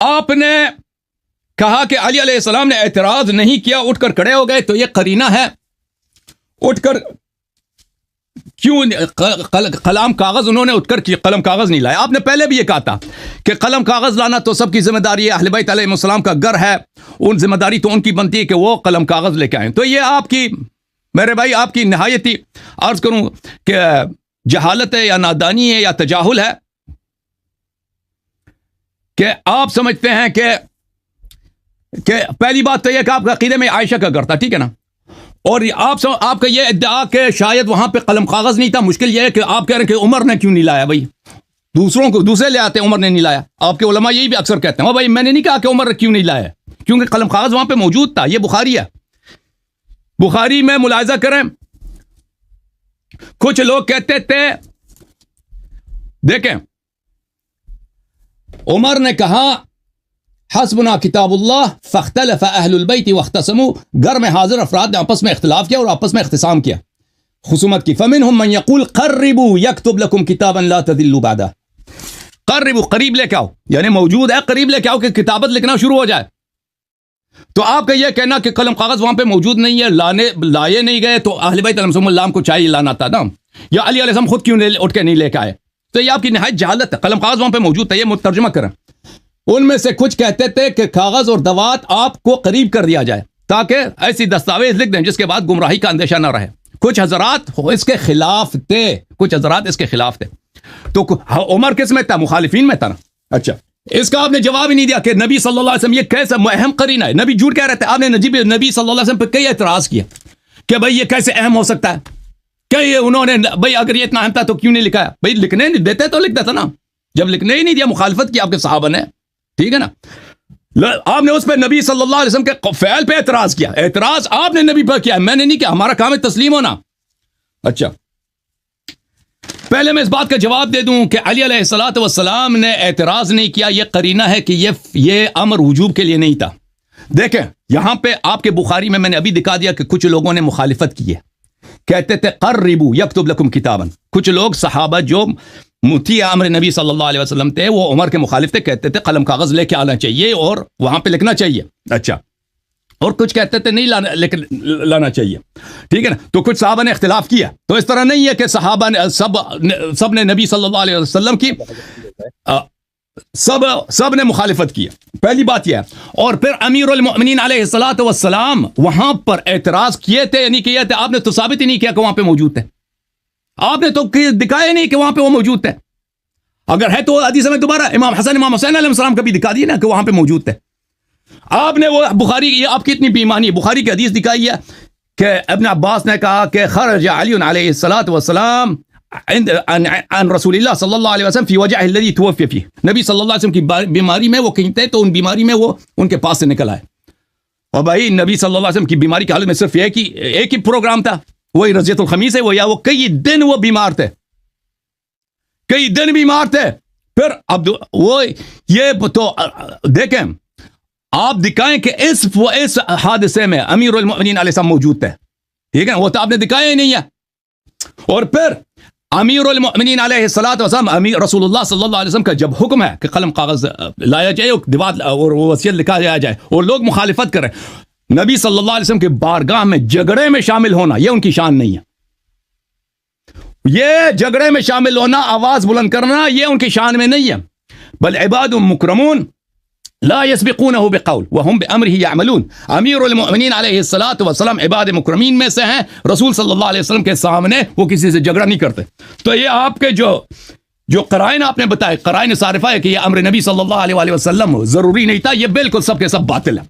آپ نے کہا کہ علی علیہ السلام نے اعتراض نہیں کیا، اٹھ کر کھڑے ہو گئے، تو یہ قرینہ ہے. اٹھ کر کیوں قلم کاغذ انہوں نے اٹھ کر قلم کاغذ نہیں لایا؟ آپ نے پہلے بھی یہ کہا تھا کہ قلم کاغذ لانا تو سب کی ذمہ داری ہے، اہل بیت علیہ السلام کا گھر ہے، ان ذمہ داری تو ان کی بنتی ہے کہ وہ قلم کاغذ لے کے آئیں. تو یہ آپ کی، میرے بھائی، آپ کی نہایتی عرض کروں کہ جہالت ہے یا نادانی ہے یا تجاہل ہے کہ آپ سمجھتے ہیں کہ پہلی بات تو یہ کہ آپ کا عقیدے میں عائشہ کا گھر تھا، ٹھیک ہے نا، اور آپ کا یہ ادعا کہ شاید وہاں پہ قلم کاغذ نہیں تھا. مشکل یہ ہے کہ آپ کہہ رہے ہیں کہ عمر نے کیوں نہیں لایا. بھائی دوسرے لے آتے، عمر نے نہیں لایا. آپ کے علماء یہی بھی اکثر کہتے ہیں، بھائی میں نے نہیں کہا کہ عمر نے کیوں نہیں لایا، کیونکہ قلم کاغذ وہاں پہ موجود تھا. یہ بخاری ہے، بخاری میں ملاحظہ کریں، کچھ لوگ کہتے تھے، دیکھیں، عمر نے کہا حسبنا کتاب اللہ فاختلف اہل البیت واختصموا، گھر میں حاضر افراد نے آپس میں اختلاف کیا اور آپس میں اختصام کیا، خصومت کی. فمنهم من يقول قربوا يكتب لكم كتابا لا تضلوا بعده. قربوا، قریب لے کے آؤ، یعنی موجود ہے، قریب لے کے آؤ کہ کتابت لکھنا شروع ہو جائے. تو آپ کا یہ کہنا کہ قلم کاغذ وہاں پہ موجود نہیں ہے، لائے نہیں گئے، تو اہل بیت علیہم السلام کو چاہیے لانا تھا نا، یا علی علیہ السلام خود کیوں اٹھ کے نہیں لے کے آئے؟ تو یہ آپ کی نہایت جہالت ہے. قلم کاغذ وہاں پہ موجود تھا، یہ ترجمہ کریں. ان میں سے کچھ کہتے تھے کہ کاغذ اور دوات آپ کو قریب کر دیا جائے تاکہ ایسی دستاویز لکھ دیں جس کے بعد گمراہی کا اندیشہ نہ رہے. کچھ حضرات اس کے خلاف تھے، تو عمر کس میں تھا؟ مخالفین میں تھا نا. اچھا، اس کا آپ نے جواب ہی نہیں دیا کہ نبی صلی اللہ علیہ وسلم یہ کیسا اہم قرینہ ہے. نبی جھوٹ کہہ رہے تھے، آپ نے نبی صلی اللہ علیہ وسلم پہ کئی اعتراض کیا کہ بھائی یہ کیسے اہم ہو سکتا ہے، کہ یہ انہوں نے بھائی اگر یہ اتنا اہم تھا تو کیوں نہیں لکھایا؟ بھائی لکھنے نہیں دیتے تو لکھتا تھا نا، جب لکھنے ہی نہیں دیا مخالفت کی آپ کے صحابہ نے، ٹھیک ہے نا. آپ نے اس پہ نبی صلی اللہ علیہ وسلم کے فعل پہ اعتراض کیا، اعتراض آپ نے نبی پر کیا ہے، میں نے نہیں کیا، ہمارا کام ہے تسلیم ہونا. اچھا، پہلے میں اس بات کا جواب دے دوں کہ علی علیہ السلام نے اعتراض نہیں کیا، یہ قرینہ ہے کہ یہ امر وجوب کے لیے نہیں تھا. دیکھیں یہاں پہ آپ کے بخاری میں نے ابھی دکھا دیا کہ کچھ لوگوں نے مخالفت کی ہے، کہتے تھے قربوا یکتب لکم کتابا. کچھ لوگ صحابہ جو مطیع امر نبی صلی اللہ علیہ وسلم تھے، وہ عمر کے مخالف تھے، کہتے تھے قلم کاغذ لے کے آنا چاہیے اور وہاں پہ لکھنا چاہیے. اچھا، اور کچھ کہتے تھے نہیں لانا چاہیے، ٹھیک ہے نا. تو کچھ صحابہ نے اختلاف کیا. تو اس طرح نہیں ہے کہ صحابہ نے سب نے نبی صلی اللہ علیہ وسلم کی سب نے مخالفت کی، پہلی بات یہ ہے. اور پھر امیر المؤمنین علیہ الصلوۃ والسلام وہاں پر اعتراض کیے تھے یا نہیں کیے تھے؟ آپ نے تو ثابت ہی نہیں کیا کہ وہاں پہ موجود تھے، آپ نے تو دکھایا نہیں کہ وہاں پہ وہ موجود تھے. اگر ہے تو حدیث میں دوبارہ امام حسن امام حسین علیہ السلام کا بھی دکھا دیے نا کہ وہاں پہ موجود تھے. آپ نے وہ بخاری، یہ آپ کی اتنی بےایمانی ہے، بخاری کی حدیث دکھائی ہے کہ ابن عباس نے کہا کہ خرج علی علیہ الصلوۃ والسلام عن رسول اللہ صلی اللہ علیہ وسلم فی وجعہ الذی توفی فیہ. نبی صلی اللہ علیہ وسلم کی بیماری میں وہ کہیں تھے تو ان بیماری میں وہ ان کے پاس سے نکل آئے. اور بھائی نبی صلی اللہ علیہ وسلم کی بیماری کی حالت میں صرف ایک ہی پروگرام تھا، وہی رضیت الخمیس ہے، وہ کئی دن وہ بیمار تھے، کئی دن بیمار تھے. پھر اب وہ یہ تو دیکھیں، آپ دکھائیں کہ اس حادثے میں امیر المؤمنین علیہ السلام موجود تھے، ٹھیک ہے، وہ تو آپ نے دکھایا ہی نہیں ہے. اور پھر امیر المؤمنین علیہ الصلوۃ والسلام، امیر رسول اللہ صلی اللہ علیہ وسلم کا جب حکم ہے کہ قلم کاغذ لایا جائے اور وصیت لکھا جائے اور لوگ مخالفت کریں، نبی صلی اللہ علیہ وسلم کے بارگاہ میں جھگڑے میں شامل ہونا یہ ان کی شان نہیں ہے. یہ جھگڑے میں شامل ہونا، آواز بلند کرنا، یہ ان کی شان میں نہیں ہے. بل عباد مکرمون لا يسبقونه بقول وهم بامره يعملون. امیر المؤمنین علیہ الصلوۃ والسلام عباد مکرمین میں سے ہیں، رسول صلی اللہ علیہ وسلم کے سامنے وہ کسی سے جھگڑا نہیں کرتے. تو یہ آپ کے جو قرائن آپ نے بتائے، قرائن صارفہ ہے کہ یہ امر نبی صلی اللہ علیہ وسلم ضروری نہیں تھا، یہ بالکل سب کے سب باطل ہے.